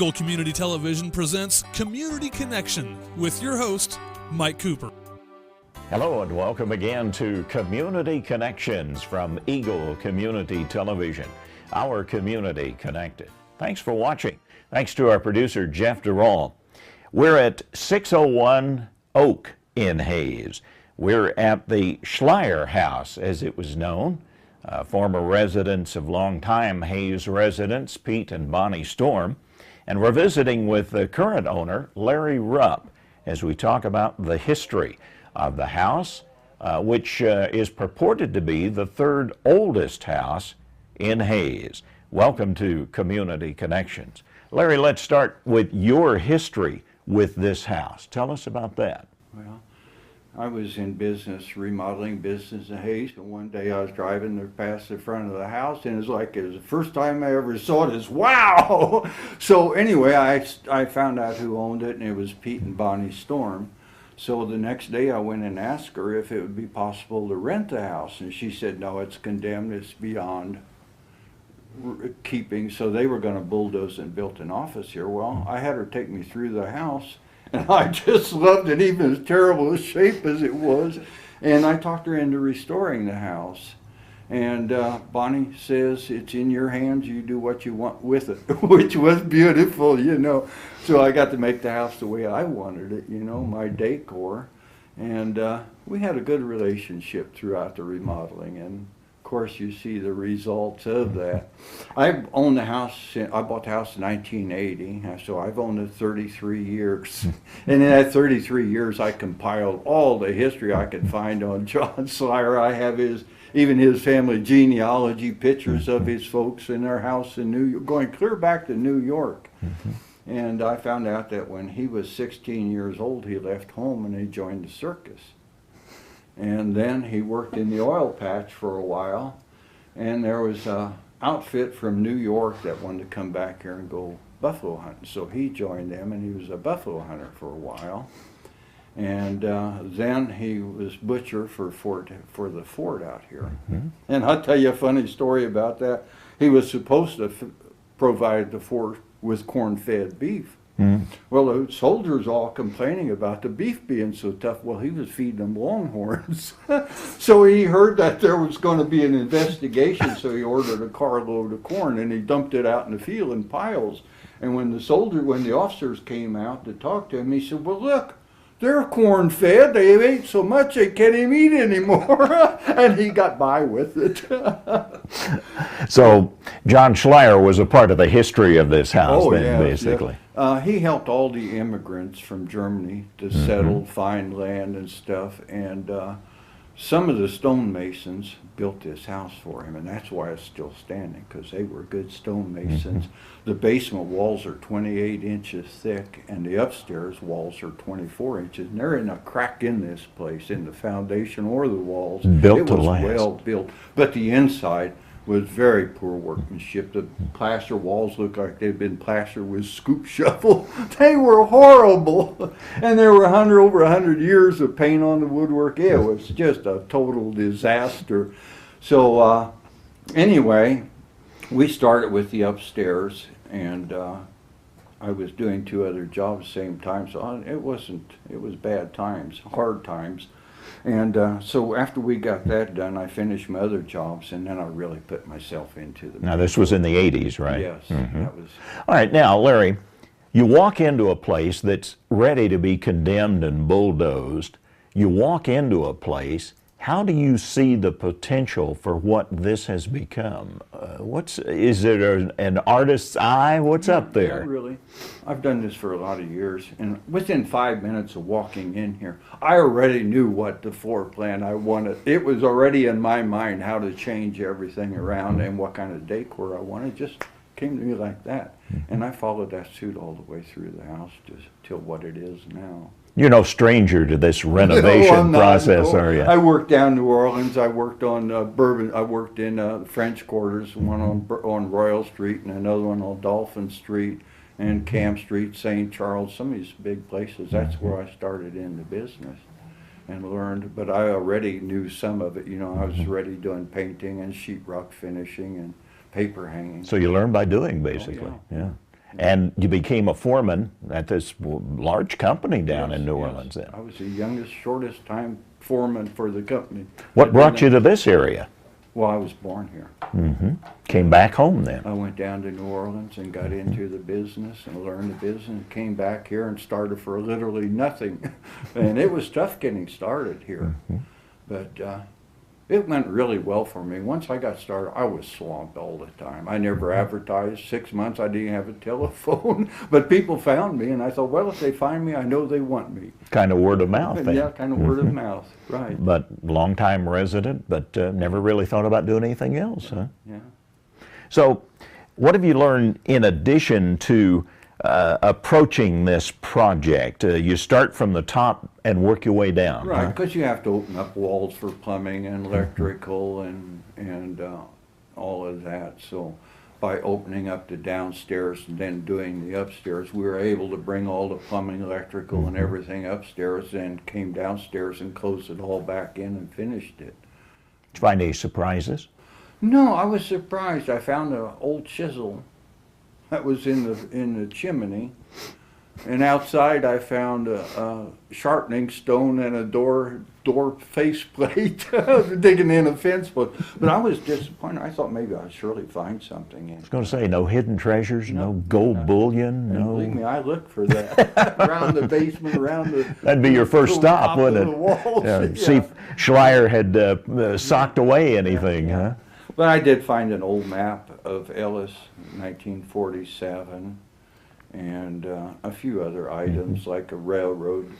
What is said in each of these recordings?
Eagle Community Television presents Community Connection with your host, Mike Cooper. Hello and welcome again to Community Connections from Eagle Community Television, our community connected. Thanks for watching. Thanks to our producer, Jeff Durall. We're at 601 Oak in Hayes. We're at the Schleier House, as it was known. Former residents of longtime Hayes residents, Pete and Bonnie Storm. And we're visiting with the current owner, Larry Rupp, as we talk about the history of the house, which is purported to be the third oldest house in Hayes. Welcome to Community Connections. Larry, let's start with your history with this house. Tell us about that. Well, I was in business, remodeling business in Hayes, and one day I was driving there past the front of the house, and it was the first time I ever saw this. Wow! So anyway, I found out who owned it, and it was Pete and Bonnie Storm. So the next day I went and asked her if it would be possible to rent the house, and she said, no, it's condemned, it's beyond keeping. So they were going to bulldoze and build an office here. Well, I had her take me through the house, and I just loved it, even as terrible a shape as it was. And I talked her into restoring the house. And Bonnie says, it's in your hands, you do what you want with it, which was beautiful, you know. So I got to make the house the way I wanted it, you know, my decor. And we had a good relationship throughout the remodeling. And of course, you see the results of that. I owned the house, I bought the house in 1980, so I've owned it 33 years. And in that 33 years, I compiled all the history I could find on John Schleier. I have even his family genealogy, pictures of his folks in their house in New York, going clear back to New York. And I found out that when he was 16 years old, he left home and he joined the circus. And then he worked in the oil patch for a while, and there was an outfit from New York that wanted to come back here and go buffalo hunting. So he joined them, and he was a buffalo hunter for a while. And then he was butcher for the fort out here. And I'll tell you a funny story about that. He was supposed to provide the fort with corn-fed beef. Well, the soldiers all complaining about the beef being so tough. Well, he was feeding them longhorns. So he heard that there was going to be an investigation, so he ordered a carload of corn, and he dumped it out in the field in piles. And when the officers came out to talk to him, he said, well, look, they're corn-fed. They ate so much they can't even eat anymore. And he got by with it. So John Schleier was a part of the history of this house basically. Yeah. He helped all the immigrants from Germany to settle, find land and stuff. And some of the stonemasons built this house for him, and that's why it's still standing, because they were good stonemasons. The basement walls are 28 inches thick, and the upstairs walls are 24 inches. And there isn't a crack in this place, in the foundation or the walls. Built to It last. was well built, but the inside was very poor workmanship. The plaster walls looked like they'd been plastered with scoop shovel. They were horrible. And there were over 100 years of paint on the woodwork. It was just a total disaster. So anyway, we started with the upstairs, and I was doing 2 other jobs at the same time, so it was bad times, hard times. And so after we got that done, I finished my other jobs, and then I really put myself into the... Now, this was in the 80s, right? Yes. That was... All right, now, Larry, you walk into a place that's ready to be condemned and bulldozed. You walk into a place. How do you see the potential for what this has become? Is it an artist's eye? What's up there? Not really. I've done this for a lot of years, and within 5 minutes of walking in here, I already knew what the floor plan I wanted. It was already in my mind how to change everything around and what kind of decor I wanted. It just came to me like that. And I followed that suit all the way through the house till what it is now. You're no stranger to this renovation process, are you? I worked down New Orleans. I worked on Bourbon. I worked in French Quarters, one on Royal Street and another one on Dolphin Street and Camp Street, St. Charles, some of these big places. That's where I started in the business and learned. But I already knew some of it. You know, I was already doing painting and sheetrock finishing and paper hanging. So you learn by doing, basically. Oh, yeah. And you became a foreman at this large company down in New Orleans then. I was the youngest, shortest time foreman for the company. What brought you to this area? Well, I was born here. Came back home then. I went down to New Orleans and got into the business and learned the business, came back here and started for literally nothing. And it was tough getting started here. But it went really well for me. Once I got started, I was swamped all the time. I never advertised. 6 months, I didn't have a telephone. But people found me, and I thought, well, if they find me, I know they want me. Kind of word of mouth then. Yeah, kind of word of mouth, right. But long-time resident, but never really thought about doing anything else, huh? Yeah. So what have you learned in addition to approaching this project? You start from the top and work your way down. Right, because you have to open up walls for plumbing and electrical and all of that. So by opening up the downstairs and then doing the upstairs, we were able to bring all the plumbing, electrical, and everything upstairs, and came downstairs and closed it all back in and finished it. Did you find any surprises? No, I was surprised. I found an old chisel that was in the chimney, and outside I found a sharpening stone and a door faceplate, digging in a fence. But I was disappointed. I thought maybe I'd surely find something in. I was going to say, no hidden treasures, no gold bullion, and no. Believe me, I looked for that around the basement, around the. That'd be your first stop, wouldn't it? Yeah. See if Schleier had socked away anything, huh? But I did find an old map of Ellis, 1947, and a few other items like a railroad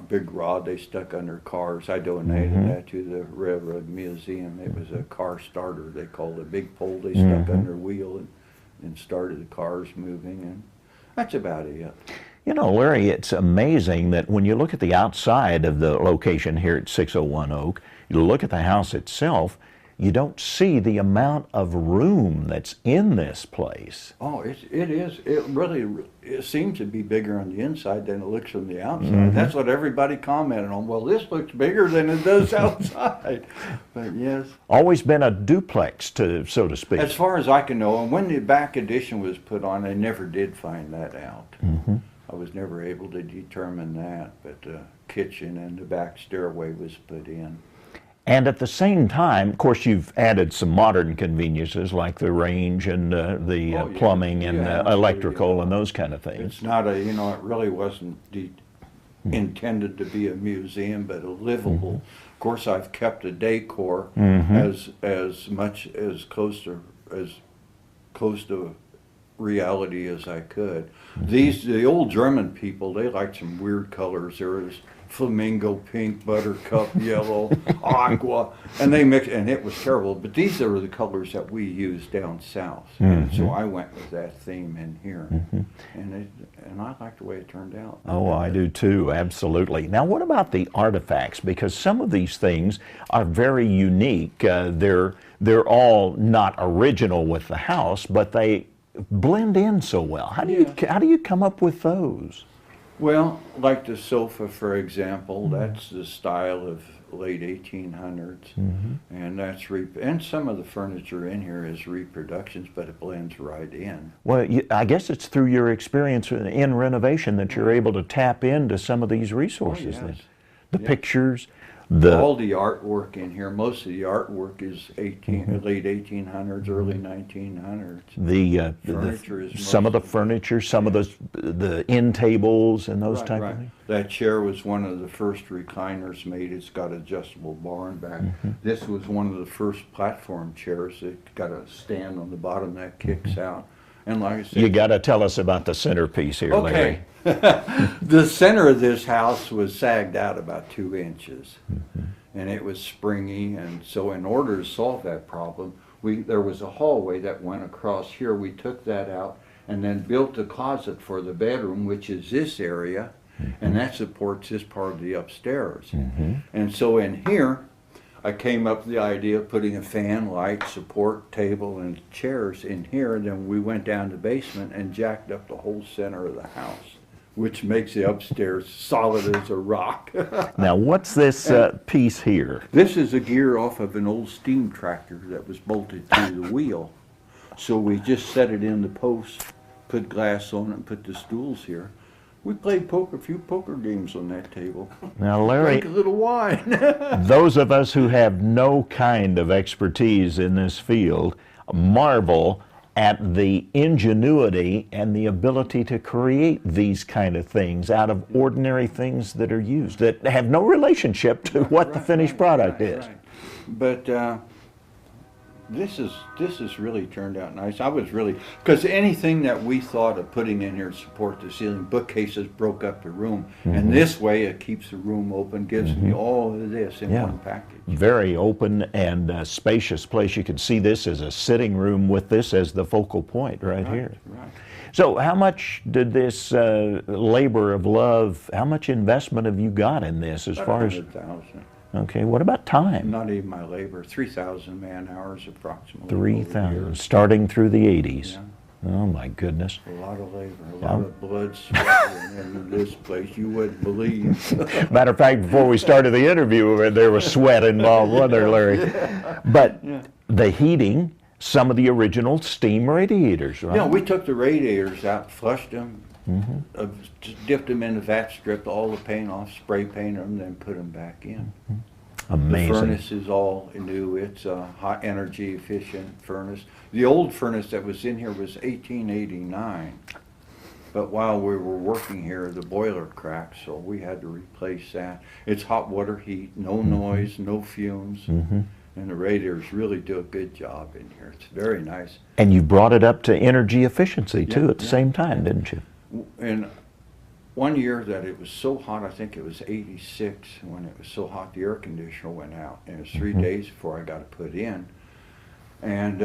big rod they stuck under cars. I donated that to the Railroad Museum. It was a car starter, they called it, a big pole they stuck under a wheel and started the cars moving, and that's about it. You know, Larry, it's amazing that when you look at the outside of the location here at 601 Oak, you look at the house itself, you don't see the amount of room that's in this place. Oh, it is. It seems to be bigger on the inside than it looks from the outside. That's what everybody commented on. Well, this looks bigger than it does outside. But yes. Always been a duplex, so to speak. As far as I can know, and when the back addition was put on, I never did find that out. I was never able to determine that, but the kitchen and the back stairway was put in. And at the same time, of course, you've added some modern conveniences like the range and the plumbing and electrical and those kind of things. It's not a, it really wasn't intended to be a museum, but a livable. Of course, I've kept the decor as much as close to reality as I could. The old German people, they liked some weird colors. There was flamingo pink, buttercup yellow, aqua, and they mixed, and it was terrible. But these are the colors that we use down south, and so I went with that theme in here, and I like the way it turned out. Oh, I do too, absolutely. Now, what about the artifacts? Because some of these things are very unique. They're all not original with the house, but they blend in so well. How do you come up with those? Well, like the sofa, for example, that's the style of late 1800s, and that's and some of the furniture in here is reproductions, but it blends right in. Well, I guess it's through your experience in renovation that you're able to tap into some of these resources. Oh, yes. The pictures, all the artwork in here. Most of the artwork is late 1800s, early 1900s. Some of the furniture, some of the end tables and those type of things. That chair was one of the first recliners made. It's got adjustable bar and back. This was one of the first platform chairs. It got a stand on the bottom that kicks out. And like I said, you got to tell us about the centerpiece here, Larry. The center of this house was sagged out about 2 inches, and it was springy. And so, in order to solve that problem, there was a hallway that went across here. We took that out and then built a closet for the bedroom, which is this area, and that supports this part of the upstairs. And so, in here, I came up with the idea of putting a fan, light, support table, and chairs in here, and then we went down to the basement and jacked up the whole center of the house, which makes the upstairs solid as a rock. Now, what's this piece here? This is a gear off of an old steam tractor that was bolted to the wheel. So we just set it in the post put glass on it and put the stools here. We played a few poker games on that table. Now, Larry, Drank a little wine. those of us who have no kind of expertise in this field marvel at the ingenuity and the ability to create these kind of things out of ordinary things that are used that have no relationship to what the finished product is. Right. But this has really turned out nice. I was really, because anything that we thought of putting in here to support the ceiling, bookcases broke up the room, and this way it keeps the room open, gives me all of this in one package. Very open and spacious place. You can see this as a sitting room with this as the focal point right here. Right. So how much did this labor of love, how much investment have you got in this as far as? 100,000. Okay, what about time? Not even my labor. 3,000 man hours approximately. 3,000, starting through the 80s. Yeah. Oh my goodness. A lot of labor, a lot of blood, sweat in this place. You wouldn't believe. Matter of fact, before we started the interview, there was sweat involved, wasn't there, Larry? Yeah. But the heating, some of the original steam radiators, right? Yeah, we took the radiators out, flushed them, just dipped them in the vat, stripped all the paint off, spray painted them, then put them back in. Amazing. The furnace is all new. It's a hot energy efficient furnace. The old furnace that was in here was 1889. But while we were working here, the boiler cracked, so we had to replace that. It's hot water heat, no noise, no fumes. And the radiators really do a good job in here. It's very nice. And you brought it up to energy efficiency too at the same time, didn't you? And one year that it was so hot, I think it was 86, when it was so hot the air conditioner went out. And it was 3 days before I got it put in. And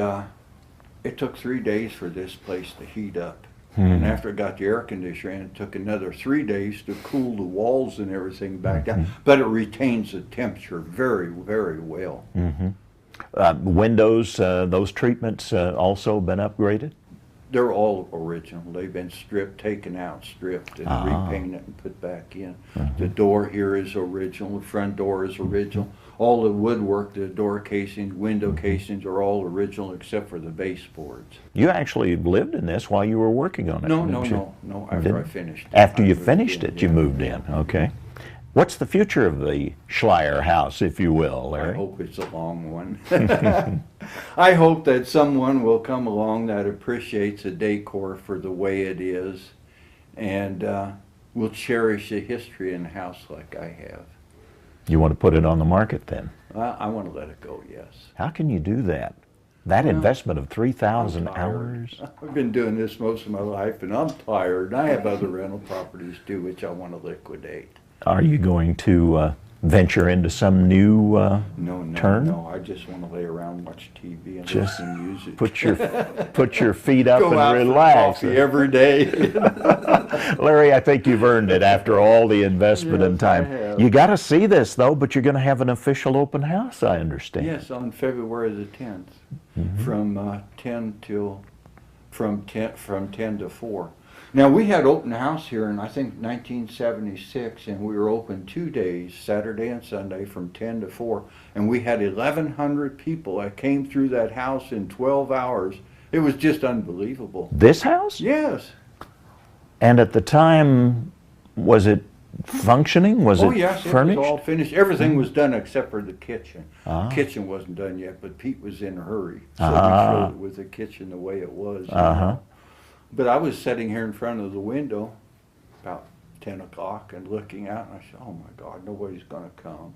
it took 3 days for this place to heat up. And after it got the air conditioner in, it took another 3 days to cool the walls and everything back down. But it retains the temperature very, very well. Windows, those treatments also been upgraded? They're all original. They've been stripped, taken out, stripped, and repainted and put back in. The door here is original. The front door is original. All the woodwork, the door casings, window casings are all original except for the baseboards. You actually lived in this while you were working on it? No. After I finished it. After you finished it, you moved in. Okay. What's the future of the Schleier house, if you will, Larry? I hope it's a long one. I hope that someone will come along that appreciates the decor for the way it is and will cherish the history in the house like I have. You want to put it on the market then? I want to let it go, yes. How can you do that? That investment of 3,000 hours? I've been doing this most of my life and I'm tired. I have other rental properties too which I want to liquidate. Are you going to venture into some new turn? No, I just want to lay around and watch TV and Just listen to music. Put your feet up Go and out relax. For coffee every day. Larry, I think you've earned it after all the investment and time. I have. You got to see this though, but you're going to have an official open house, I understand. Yes, on February the 10th, from 10 to 4. Now, we had open house here in, I think, 1976, and we were open 2 days, Saturday and Sunday, from 10 to 4, and we had 1,100 people that came through that house in 12 hours. It was just unbelievable. This house? Yes. And at the time, was it functioning? Was it yes, furnished? it was all finished. Everything was done except for the kitchen. The kitchen wasn't done yet, but Pete was in a hurry, so we filled it with the kitchen the way it was. You know? But I was sitting here in front of the window about 10 o'clock and looking out, and I said, oh my God, nobody's going to come.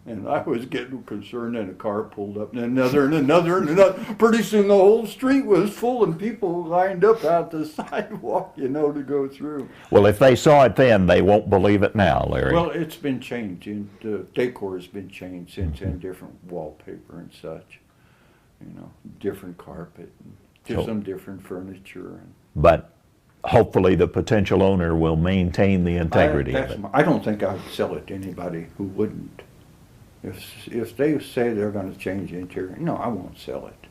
And I was getting concerned, and a car pulled up, and another, and another, and another. Pretty soon the whole street was full, and people lined up out the sidewalk, you know, to go through. Well, if they saw it then, they won't believe it now, Larry. Well, it's been changed. The decor has been changed since then, different wallpaper and such, you know, different carpet, and just some different furniture. But hopefully the potential owner will maintain the integrity of it. I don't think I'd sell it to anybody who wouldn't. If they say they're going to change the interior, no, I won't sell it.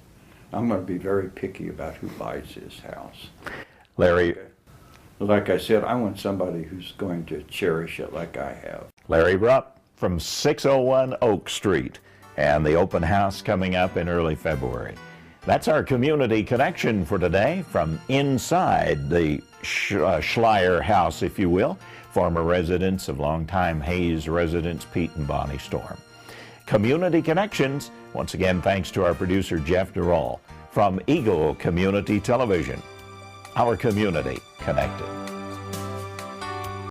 I'm going to be very picky about who buys this house. Larry. Okay. Like I said, I want somebody who's going to cherish it like I have. Larry Rupp from 601 Oak Street, and the open house coming up in early February. That's our community connection for today from inside the Schleier house, if you will, former residents of longtime Hayes residents Pete and Bonnie Storm. Community Connections, once again, thanks to our producer Jeff Durall from Eagle Community Television. Our community connected.